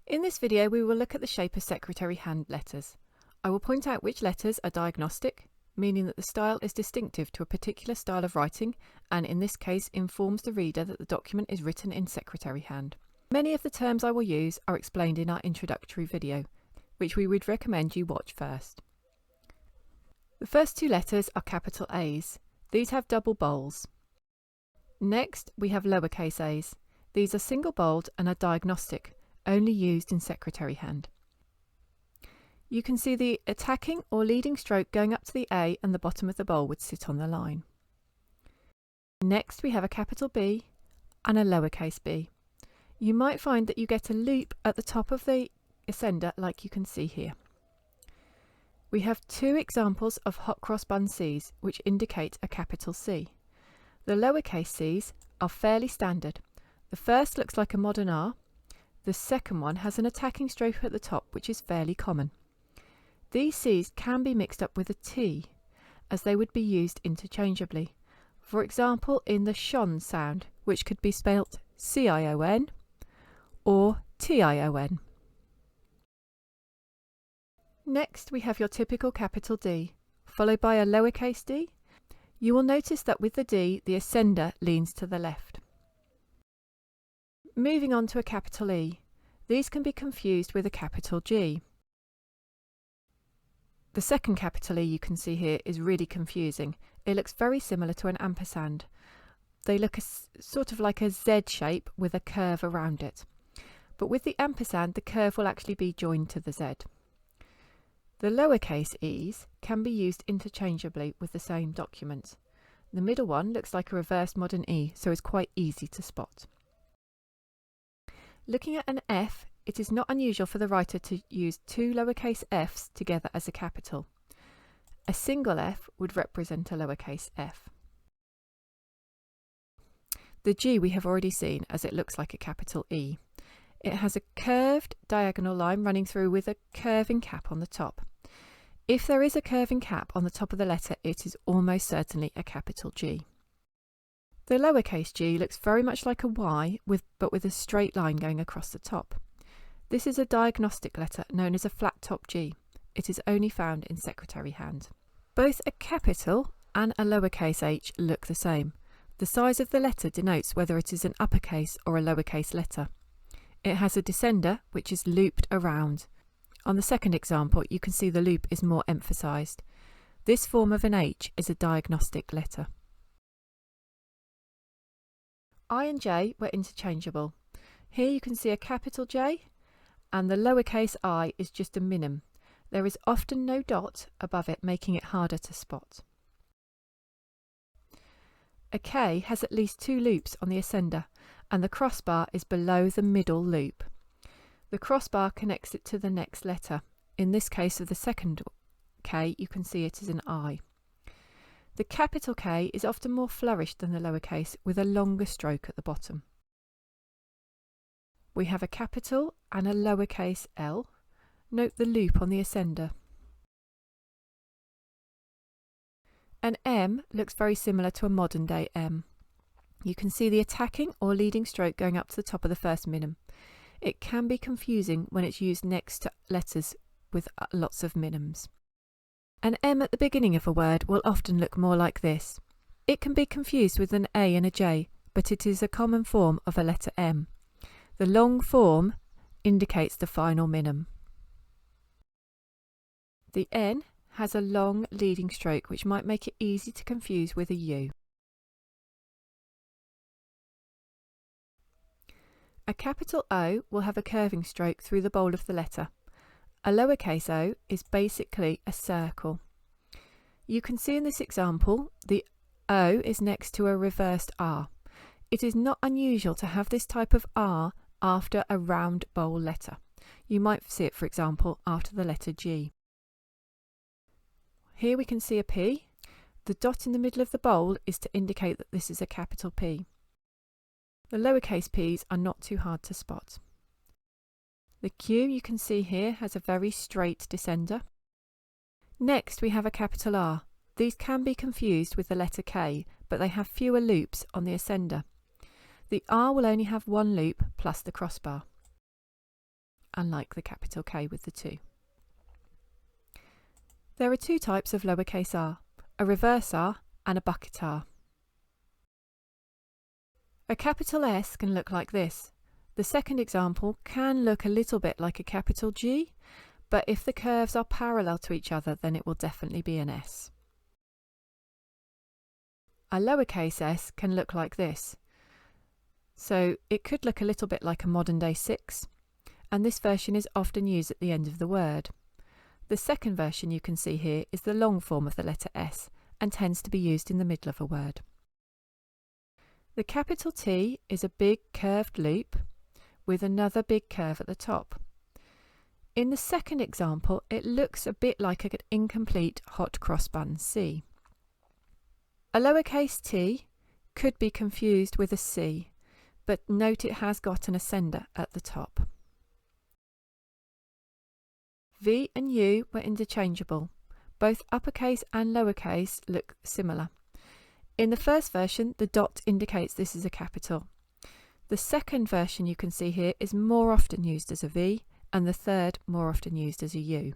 In this video we will look at the shape of secretary hand letters. I will point out which letters are diagnostic, meaning that the style is distinctive to a particular style of writing and in this case informs the reader that the document is written in secretary hand. Many of the terms I will use are explained in our introductory video, which we would recommend you watch first. The first two letters are capital A's. These have double bolds. Next we have lowercase a's. These are single bold and are diagnostic, only used in secretary hand. You can see the attacking or leading stroke going up to the A and the bottom of the bowl would sit on the line. Next we have a capital B and a lowercase b. You might find that you get a loop at the top of the ascender like you can see here. We have two examples of hot cross bun C's which indicate a capital C. The lowercase c's are fairly standard. The first looks like a modern R. The second one has an attacking stroke at the top which is fairly common. These C's can be mixed up with a T as they would be used interchangeably. For example in the shon sound, which could be spelt C-I-O-N or T-I-O-N. Next we have your typical capital D, followed by a lowercase d. You will notice that with the D the ascender leans to the left. Moving on to a capital E. These can be confused with a capital G. The second capital E you can see here is really confusing. It looks very similar to an ampersand. They look sort of like a Z shape with a curve around it. But with the ampersand the curve will actually be joined to the Z. The lowercase e's can be used interchangeably with the same document. The middle one looks like a reverse modern E, so is quite easy to spot. Looking at an F, it is not unusual for the writer to use two lowercase f's together as a capital. A single F would represent a lowercase f. The G we have already seen as it looks like a capital E. It has a curved diagonal line running through with a curving cap on the top. If there is a curving cap on the top of the letter, it is almost certainly a capital G. The lowercase g looks very much like a Y, but with a straight line going across the top. This is a diagnostic letter known as a flat top G. It is only found in secretary hand. Both a capital and a lowercase h look the same. The size of the letter denotes whether it is an uppercase or a lowercase letter. It has a descender which is looped around. On the second example you can see the loop is more emphasised. This form of an H is a diagnostic letter. I and J were interchangeable. Here you can see a capital J and the lowercase I is just a minim. There is often no dot above it, making it harder to spot. A K has at least two loops on the ascender and the crossbar is below the middle loop. The crossbar connects it to the next letter. In this case of the second K you can see it is an I. The capital K is often more flourished than the lowercase with a longer stroke at the bottom. We have a capital and a lowercase l. Note the loop on the ascender. An M looks very similar to a modern day M. You can see the attacking or leading stroke going up to the top of the first minim. It can be confusing when it's used next to letters with lots of minims. An M at the beginning of a word will often look more like this. It can be confused with an A and a J, but it is a common form of a letter M. The long form indicates the final minim. The N has a long leading stroke which might make it easy to confuse with a U. A capital O will have a curving stroke through the bowl of the letter. A lowercase o is basically a circle. You can see in this example the O is next to a reversed R. It is not unusual to have this type of R after a round bowl letter. You might see it, for example, after the letter G. Here we can see a P. The dot in the middle of the bowl is to indicate that this is a capital P. The lowercase p's are not too hard to spot. The Q you can see here has a very straight descender. Next we have a capital R. These can be confused with the letter K, but they have fewer loops on the ascender. The R will only have one loop plus the crossbar. unlike the capital K with the 2. There are 2 types of lowercase r, a reverse R and a bucket R. A capital S can look like this. The second example can look a little bit like a capital G, but if the curves are parallel to each other, then it will definitely be an S. A lowercase s can look like this. So it could look a little bit like a modern day 6, and this version is often used at the end of the word. The second version you can see here is the long form of the letter S and tends to be used in the middle of a word. The capital T is a big curved loop with another big curve at the top. In the second example, it looks a bit like an incomplete hot cross bun C. A lowercase t could be confused with a C, but note it has got an ascender at the top. V and U were interchangeable. Both uppercase and lowercase look similar. In the first version, the dot indicates this is a capital. The second version you can see here is more often used as a V, and the third more often used as a U.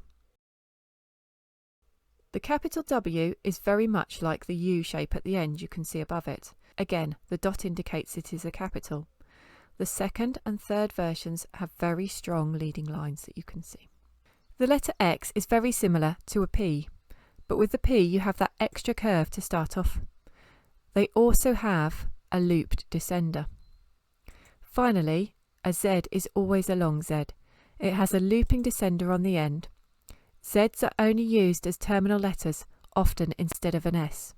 The capital W is very much like the U shape at the end you can see above it. Again, the dot indicates it is a capital. The second and third versions have very strong leading lines that you can see. The letter X is very similar to a P, but with the P you have that extra curve to start off. They also have a looped descender. Finally, a Z is always a long Z. It has a looping descender on the end. Zs are only used as terminal letters, often instead of an S.